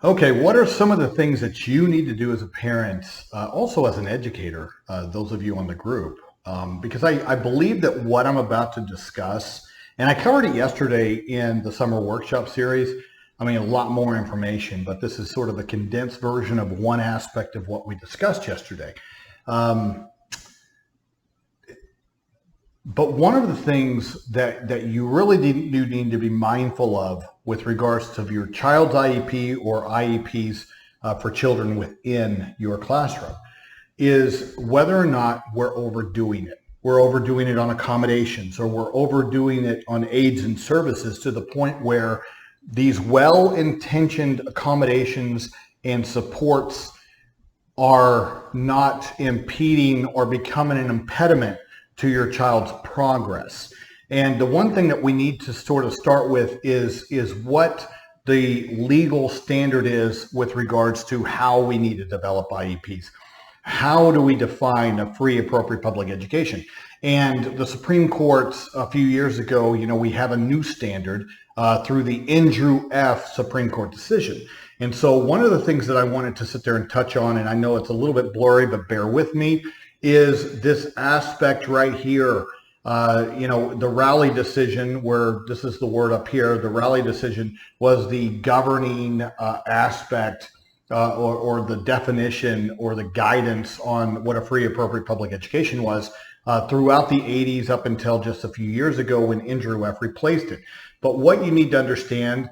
Okay, what are some of the things that you need to do as a parent, also as an educator, those of you on the group? Because I believe that what I'm about to discuss, and I covered it yesterday in the summer workshop series. I mean, a lot more information, but this is sort of a condensed version of one aspect of what we discussed yesterday. Um, But one of the things that you really do need to be mindful of with regards to your child's IEP or IEPs for children within your classroom is whether or not we're overdoing it. We're overdoing it on accommodations, or we're overdoing it on aids and services to the point where these well-intentioned accommodations and supports are not impeding or becoming an impediment to your child's progress. And the one thing that we need to sort of start with is what the legal standard is with regards to how we need to develop IEPs. How do we define a free, appropriate public education? And the Supreme Court a few years ago, we have a new standard through the Andrew F. Supreme Court decision. And so one of the things that I wanted to sit there and touch on, and I know it's a little bit blurry, but bear with me, is this aspect right here. The Raleigh decision, where this is the word up here, the Raleigh decision was the governing aspect or the definition or the guidance on what a free, appropriate public education was throughout the 80s up until just a few years ago when Andrew F. replaced it. But what you need to understand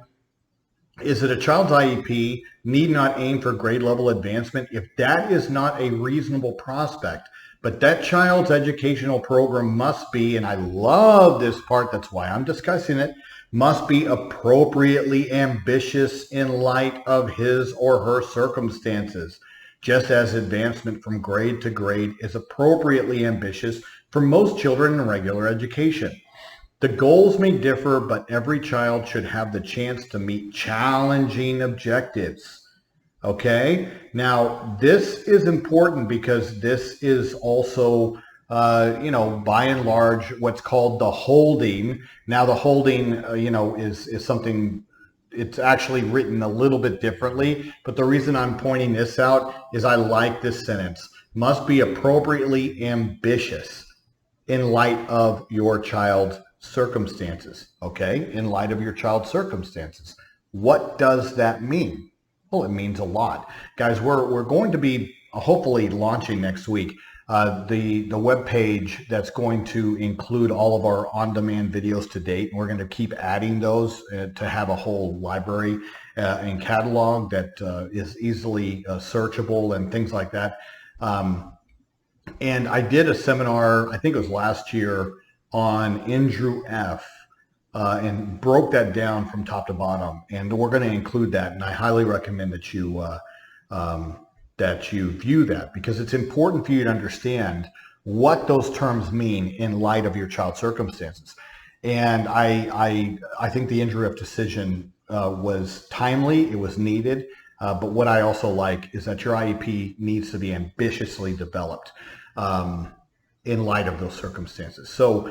is that a child's IEP need not aim for grade level advancement if that is not a reasonable prospect. But that child's educational program must be, and I love this part, that's why I'm discussing it, must be appropriately ambitious in light of his or her circumstances, just as advancement from grade to grade is appropriately ambitious for most children in regular education. The goals may differ, but every child should have the chance to meet challenging objectives. Okay, now this is important because this is also, by and large, what's called the holding. Now the holding, is something, it's actually written a little bit differently, but the reason I'm pointing this out is I like this sentence. Must be appropriately ambitious in light of your child's circumstances, okay? In light of your child's circumstances. What does that mean? Well, it means a lot. Guys, we're going to be hopefully launching next week the web page that's going to include all of our on-demand videos to date. We're going to keep adding those to have a whole library and catalog that is easily searchable and things like that. And I did a seminar, I think it was last year, on Andrew F. And broke that down from top to bottom, and we're going to include that. And I highly recommend that you view that, because it's important for you to understand what those terms mean in light of your child's circumstances. And I think the Andrew F. decision was timely. It was needed. But what I also like is that your IEP needs to be ambitiously developed in light of those circumstances. So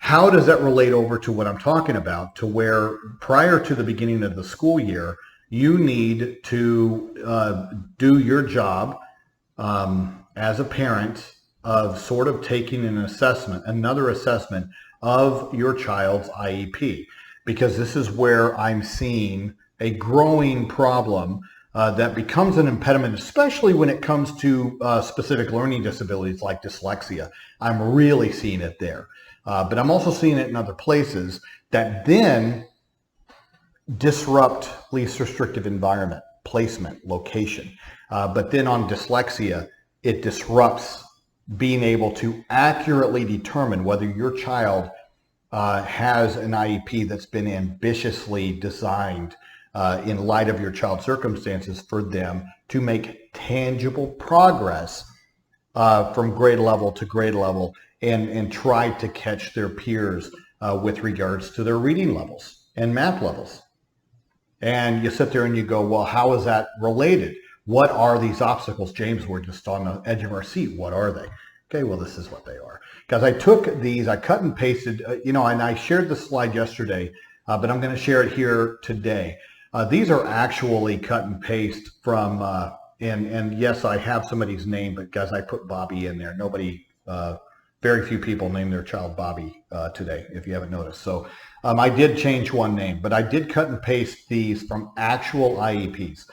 how does that relate over to what I'm talking about, to where prior to the beginning of the school year, you need to do your job as a parent of sort of taking an assessment, another assessment of your child's IEP, because this is where I'm seeing a growing problem that becomes an impediment, especially when it comes to specific learning disabilities like dyslexia. I'm really seeing it there. But I'm also seeing it in other places that then disrupt least restrictive environment, placement, location. But then on dyslexia, it disrupts being able to accurately determine whether your child has an IEP that's been ambitiously designed in light of your child's circumstances for them to make tangible progress from grade level to grade level, and try to catch their peers with regards to their reading levels and math levels. And you sit there and you go, well, how is that related? What are these obstacles? James, we're just on the edge of our seat. What are they? Okay, well, this is what they are. Because I took these, I cut and pasted, and I shared the slide yesterday, but I'm going to share it here today. These are actually cut and paste from, and yes, I have somebody's name, but guys, I put Bobby in there. Nobody, very few people name their child Bobby today, if you haven't noticed. So I did change one name, but I did cut and paste these from actual IEPs.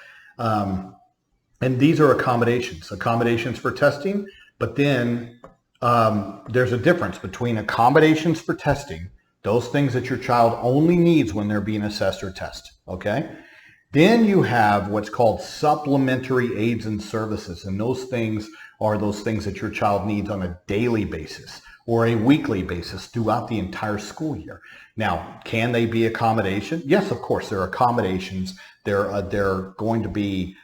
And these are accommodations for testing, but then there's a difference between accommodations for testing, those things that your child only needs when they're being assessed or tested, okay? Then you have what's called supplementary aids and services, and those things are those things that your child needs on a daily basis or a weekly basis throughout the entire school year. Now, can they be accommodation? Yes, of course, there are accommodations. They're going to be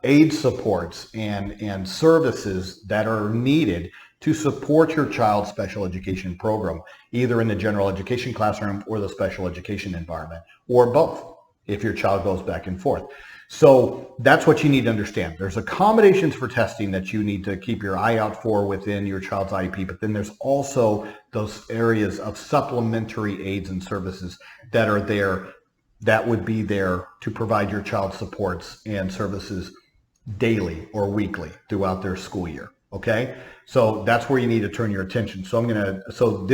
aid supports and services that are needed to support your child's special education program, either in the general education classroom or the special education environment, or both, if your child goes back and forth. So that's what you need to understand. There's accommodations for testing that you need to keep your eye out for within your child's IEP, but then there's also those areas of supplementary aids and services that are there, that would be there to provide your child supports and services daily or weekly throughout their school year. Okay, so that's where you need to turn your attention. So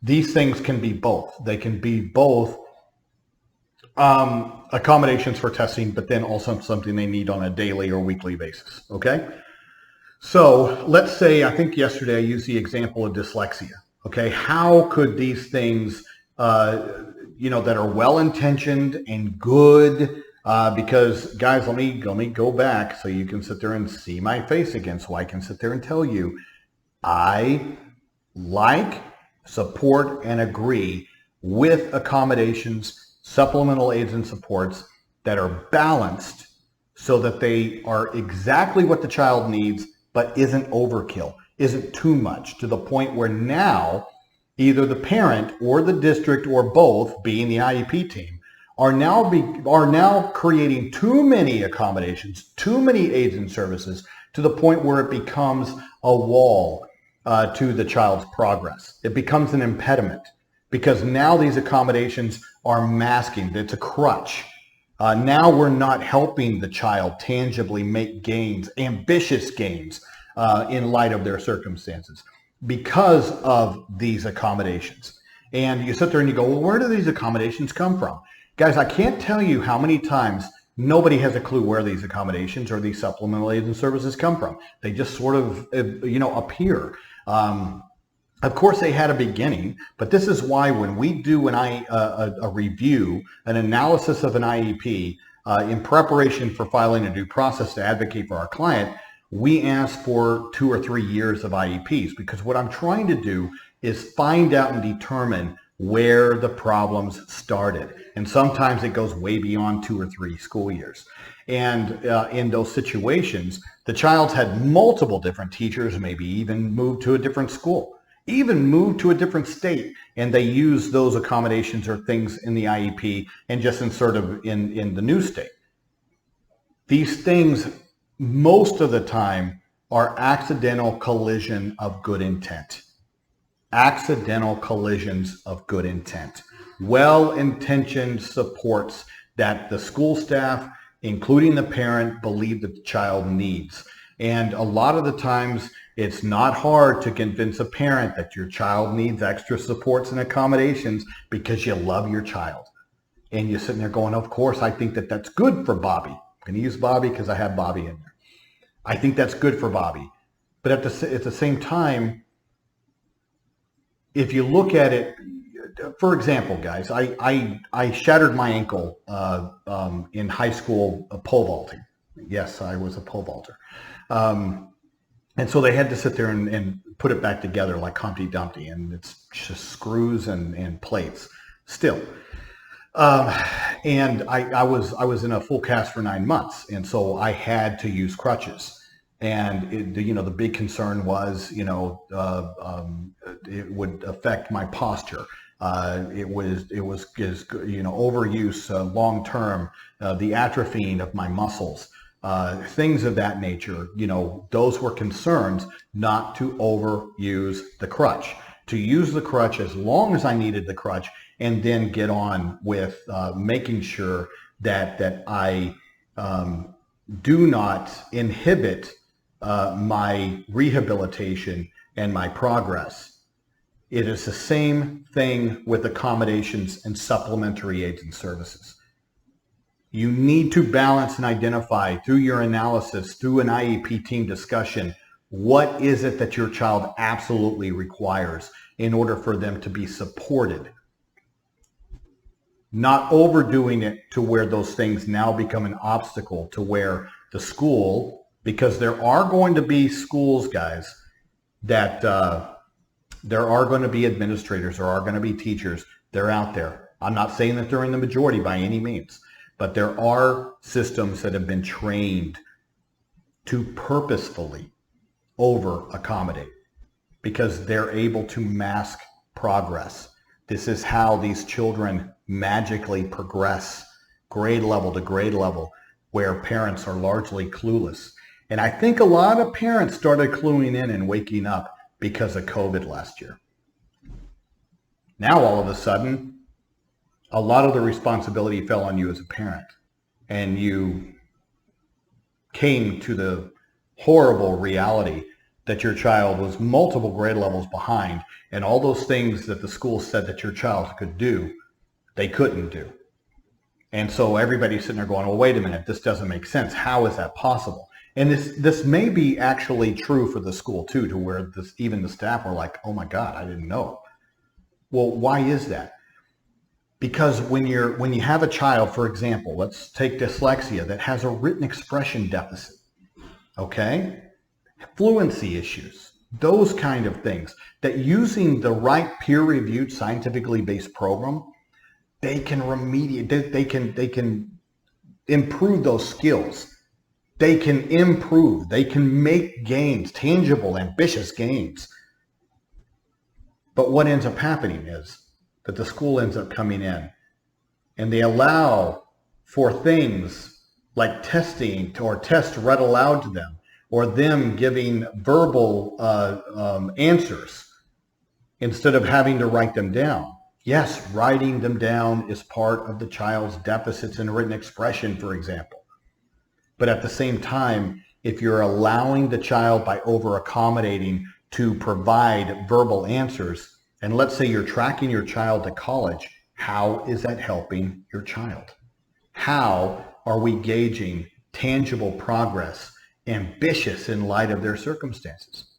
these things can be both. They can be both accommodations for testing, but then also something they need on a daily or weekly basis. Okay, so let's say, I think yesterday I used the example of dyslexia. Okay, how could these things, that are well-intentioned and good, because guys, let me go back so you can sit there and see my face again, so I can sit there and tell you I like, support, and agree with accommodations, supplemental aids and supports that are balanced so that they are exactly what the child needs, but isn't overkill, isn't too much, to the point where now either the parent or the district or both, being the IEP team, are now creating too many accommodations, too many aids and services, to the point where it becomes a wall to the child's progress. It becomes an impediment because now these accommodations are masking. It's a crutch. Now we're not helping the child tangibly make gains, ambitious gains, in light of their circumstances because of these accommodations. And you sit there and you go, well, where do these accommodations come from? Guys, I can't tell you how many times nobody has a clue where these accommodations or these supplemental aids and services come from. They just sort of, appear. Of course, they had a beginning, but this is why when we do a review, an analysis of an IEP, in preparation for filing a due process to advocate for our client, we ask for 2 or 3 years of IEPs, because what I'm trying to do is find out and determine where the problems started. And sometimes it goes way beyond 2 or 3 school years. And in those situations, the child's had multiple different teachers, maybe even moved to a different school, even moved to a different state, and they use those accommodations or things in the IEP and just insert them in the new state. These things, most of the time, are accidental collision of good intent. Accidental collisions of good intent. Well-intentioned supports that the school staff, including the parent, believe that the child needs. And a lot of the times, it's not hard to convince a parent that your child needs extra supports and accommodations because you love your child. And you're sitting there going, of course, I think that that's good for Bobby. I'm going to use Bobby because I have Bobby in there. I think that's good for Bobby. But at the same time, if you look at it, for example, guys, I shattered my ankle in high school pole vaulting. Yes, I was a pole vaulter. And so they had to sit there and put it back together like Humpty Dumpty, and it's just screws and plates still. And I was in a full cast for 9 months, and so I had to use crutches. And the big concern was, it would affect my posture. It was overuse long term, the atrophying of my muscles, things of that nature. Those were concerns. Not to overuse the crutch, to use the crutch as long as I needed the crutch, and then get on with making sure that I do not inhibit my rehabilitation and my progress. It is the same thing with accommodations and supplementary aids and services. You need to balance and identify through your analysis, through an IEP team discussion, what is it that your child absolutely requires in order for them to be supported. Not overdoing it to where those things now become an obstacle to where the school, because there are going to be schools, guys, that there are going to be administrators, there are going to be teachers, they're out there. I'm not saying that they're in the majority by any means, but there are systems that have been trained to purposefully over-accommodate because they're able to mask progress. This is how these children magically progress grade level to grade level where parents are largely clueless. And I think a lot of parents started cluing in and waking up because of COVID last year. Now all of a sudden, a lot of the responsibility fell on you as a parent, and you came to the horrible reality that your child was multiple grade levels behind, and all those things that the school said that your child could do, they couldn't do. And so everybody's sitting there going, well, wait a minute, this doesn't make sense. How is that possible? And this may be actually true for the school too, to where even the staff were like, oh my God, I didn't know. Well, why is that? Because when you have a child, for example, let's take dyslexia that has a written expression deficit, okay? Fluency issues, those kind of things, that using the right peer-reviewed, scientifically based program, they can remediate, they can improve those skills. They can improve, they can make gains, tangible, ambitious gains. But what ends up happening is that the school ends up coming in and they allow for things like testing or tests read aloud to them, or them giving verbal answers instead of having to write them down. Yes, writing them down is part of the child's deficits in written expression, for example. But at the same time, if you're allowing the child by over-accommodating to provide verbal answers, and let's say you're tracking your child to college, how is that helping your child? How are we gauging tangible progress, ambitious in light of their circumstances?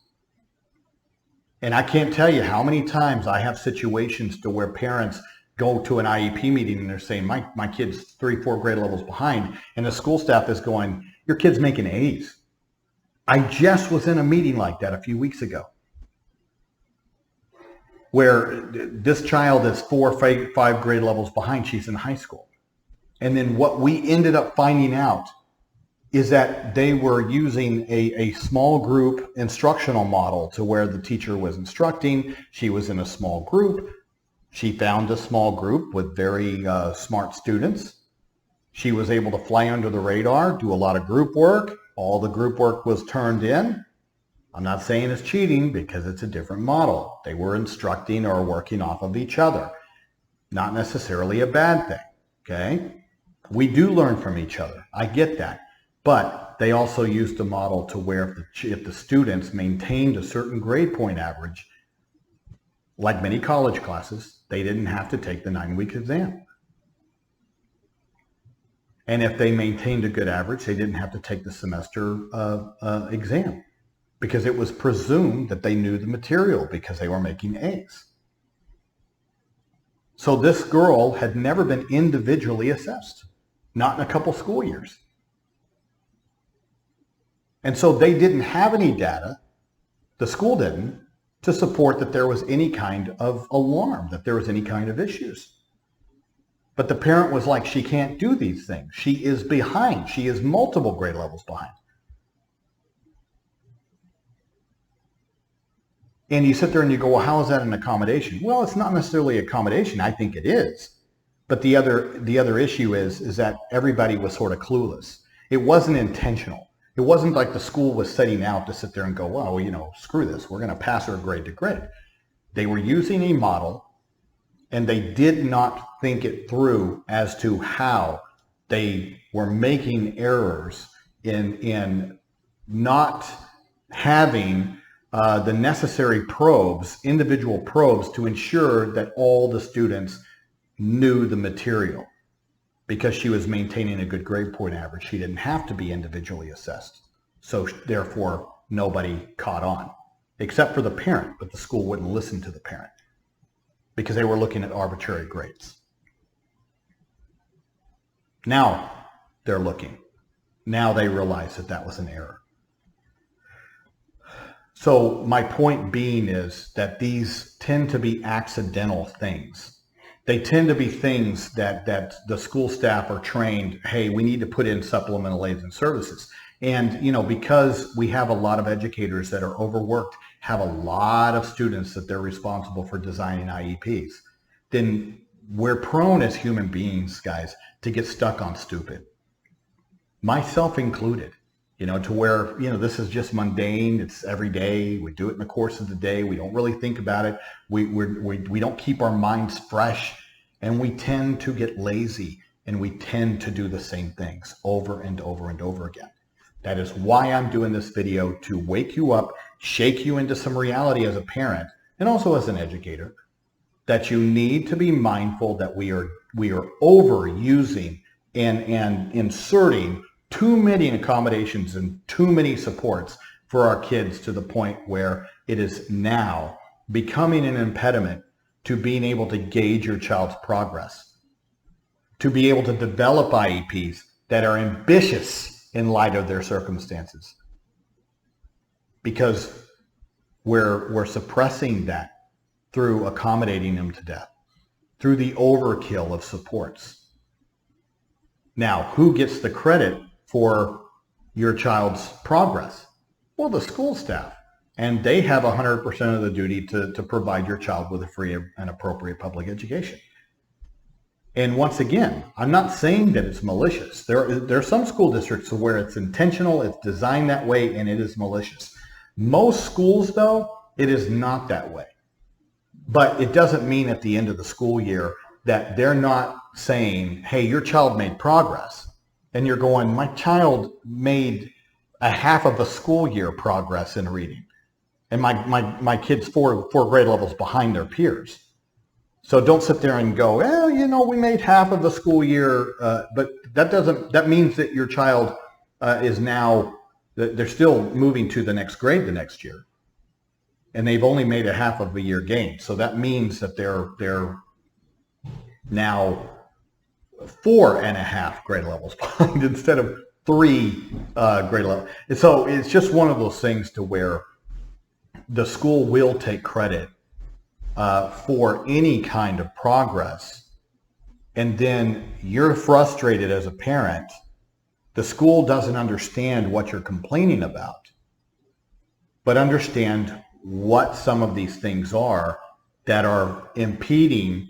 And I can't tell you how many times I have situations to where parents go to an IEP meeting and they're saying, my kid's 3-4 grade levels behind, and the school staff is going, your kid's making A's. I just was in a meeting like that a few weeks ago, where this child is 4 or 5 grade levels behind. She's in high school. And then what we ended up finding out is that they were using a small group instructional model to where the teacher was instructing. She was in a small group. She found a small group with very smart students. She was able to fly under the radar, do a lot of group work. All the group work was turned in. I'm not saying it's cheating because it's a different model. They were instructing or working off of each other. Not necessarily a bad thing, okay? We do learn from each other. I get that. But they also used the model to where if the students maintained a certain grade point average, like many college classes, they didn't have to take the 9-week exam. And if they maintained a good average, they didn't have to take the semester exam, because it was presumed that they knew the material because they were making A's. So this girl had never been individually assessed, not in a couple school years. And so they didn't have any data, the school didn't, to support that there was any kind of alarm, that there was any kind of issues. But the parent was like, she can't do these things. She is behind. She is multiple grade levels behind. And you sit there and you go, well, how is that an accommodation? Well, it's not necessarily accommodation. I think it is. But the other issue is that everybody was sort of clueless. It wasn't intentional. It wasn't like the school was setting out to sit there and go, well, screw this. We're going to pass her grade to grade. They were using a model, and they did not think it through as to how They were making errors in not having the necessary probes, individual probes, to ensure that all the students knew the material. Because she was maintaining a good grade point average, she didn't have to be individually assessed. So therefore, nobody caught on, except for the parent, but the school wouldn't listen to the parent because they were looking at arbitrary grades. Now they're looking. Now they realize that that was an error. So my point being is that these tend to be accidental things. They tend to be things that the school staff are trained, hey, we need to put in supplemental aids and services. And, you know, because we have a lot of educators that are overworked, have a lot of students that they're responsible for designing IEPs, then we're prone as human beings, guys, to get stuck on stupid. Myself included, you know, to where, you know, this is just mundane. It's every day. We do it in the course of the day. We don't really think about it. We don't keep our minds fresh, and we tend to get lazy, and we tend to do the same things over and over and over again. That is why I'm doing this video, to wake you up, shake you into some reality as a parent and also as an educator, that you need to be mindful that we are overusing and inserting too many accommodations and too many supports for our kids, to the point where it is now becoming an impediment to being able to gauge your child's progress, to be able to develop IEPs that are ambitious in light of their circumstances, because we're suppressing that through accommodating them to death, through the overkill of supports. Now, who gets the credit for your child's progress? Well, the school staff. And they have 100% of the duty to provide your child with a free and appropriate public education. And once again, I'm not saying that it's malicious. There are some school districts where it's intentional, it's designed that way, and it is malicious. Most schools, though, it is not that way. But it doesn't mean at the end of the school year that they're not saying, hey, your child made progress. And you're going, my child made a half of a school year progress in reading. And my kid's four grade levels behind their peers. So don't sit there and go, well, you know, we made half of the school year, but that means that your child is now, they're still moving to the next grade the next year. And they've only made a half of a year gain. So that means that they're now 4.5 grade levels behind instead of 3 grade levels. And so it's just one of those things to where the school will take credit for any kind of progress, and then you're frustrated as a parent. The school doesn't understand what you're complaining about, but understand what some of these things are that are impeding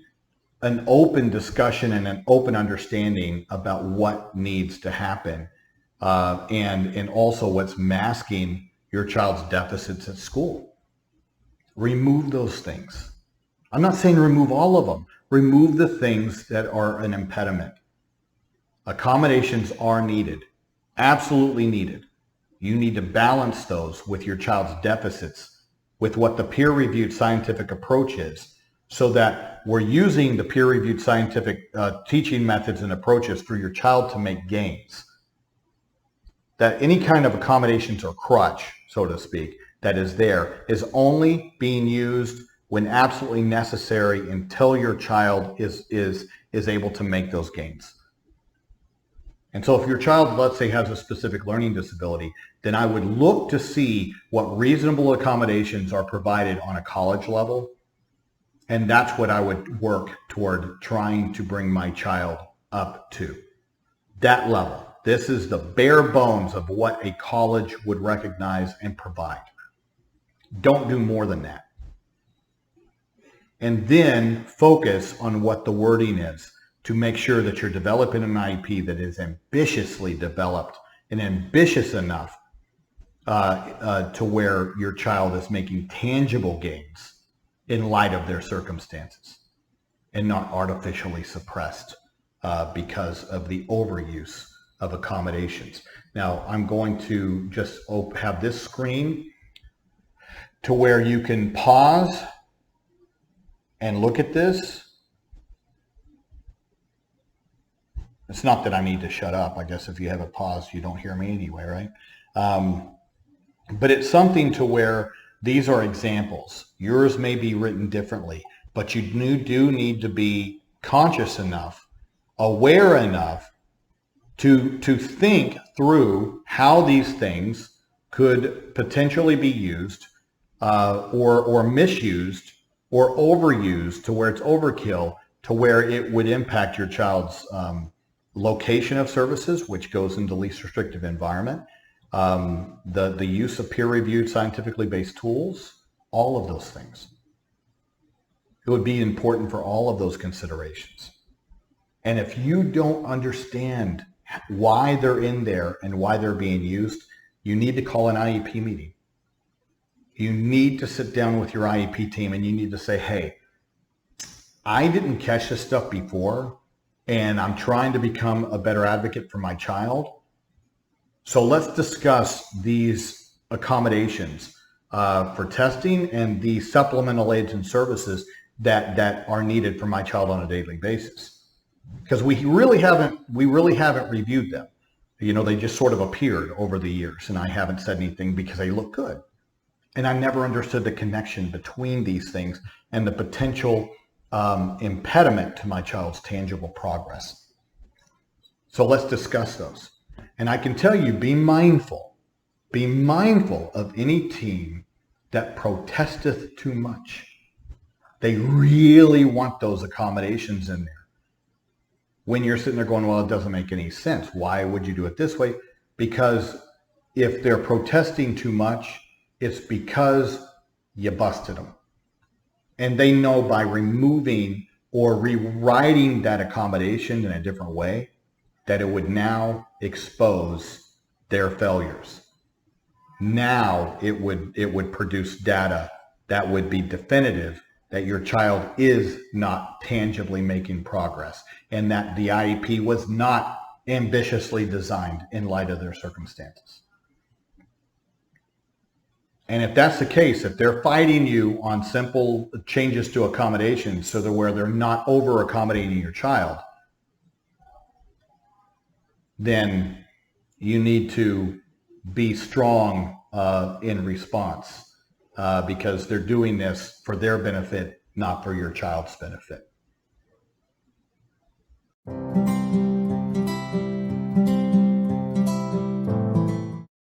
an open discussion and an open understanding about what needs to happen, and also what's masking your child's deficits at school. Remove those things. I'm not saying remove all of them. Remove the things that are an impediment. Accommodations are needed, absolutely needed. You need to balance those with your child's deficits, with what the peer-reviewed scientific approach is, so that we're using the peer-reviewed scientific teaching methods and approaches for your child to make gains. That any kind of accommodations or crutch, so to speak, that is there is only being used when absolutely necessary until your child is able to make those gains. And so if your child, let's say, has a specific learning disability, then I would look to see what reasonable accommodations are provided on a college level. And that's what I would work toward trying to bring my child up to. That level. This is the bare bones of what a college would recognize and provide. Don't do more than that. And then focus on what the wording is to make sure that you're developing an IEP that is ambitiously developed and ambitious enough to where your child is making tangible gains in light of their circumstances and not artificially suppressed because of the overuse of accommodations. Now, I'm going to just have this screen to where you can pause and look at this. It's not that I need to shut up. I guess if you have it paused, you don't hear me anyway, right? But it's something to where these are examples. Yours may be written differently, but you do need to be conscious enough, aware enough to think through how these things could potentially be used or misused or overused to where it's overkill, to where it would impact your child's location of services, which goes into least restrictive environment, the use of peer-reviewed scientifically based tools, all of those things. It would be important for all of those considerations. And if you don't understand why they're in there and why they're being used, you need to call an IEP meeting. You need to sit down with your IEP team and you need to say, hey, I didn't catch this stuff before, and I'm trying to become a better advocate for my child. So let's discuss these accommodations for testing and the supplemental aids and services that are needed for my child on a daily basis. Because we really haven't reviewed them. You know, they just sort of appeared over the years, and I haven't said anything because they look good. And I never understood the connection between these things and the potential impediment to my child's tangible progress. So let's discuss those. And I can tell you, be mindful of any team that protesteth too much. They really want those accommodations in there. When you're sitting there going, well, it doesn't make any sense. Why would you do it this way? Because if they're protesting too much, it's because you busted them. And they know by removing or rewriting that accommodation in a different way, that it would now expose their failures. Now it would produce data that would be definitive that your child is not tangibly making progress and that the IEP was not ambitiously designed in light of their circumstances. And if that's the case, if they're fighting you on simple changes to accommodations so that where they're not over accommodating your child, then you need to be strong in response because they're doing this for their benefit, not for your child's benefit.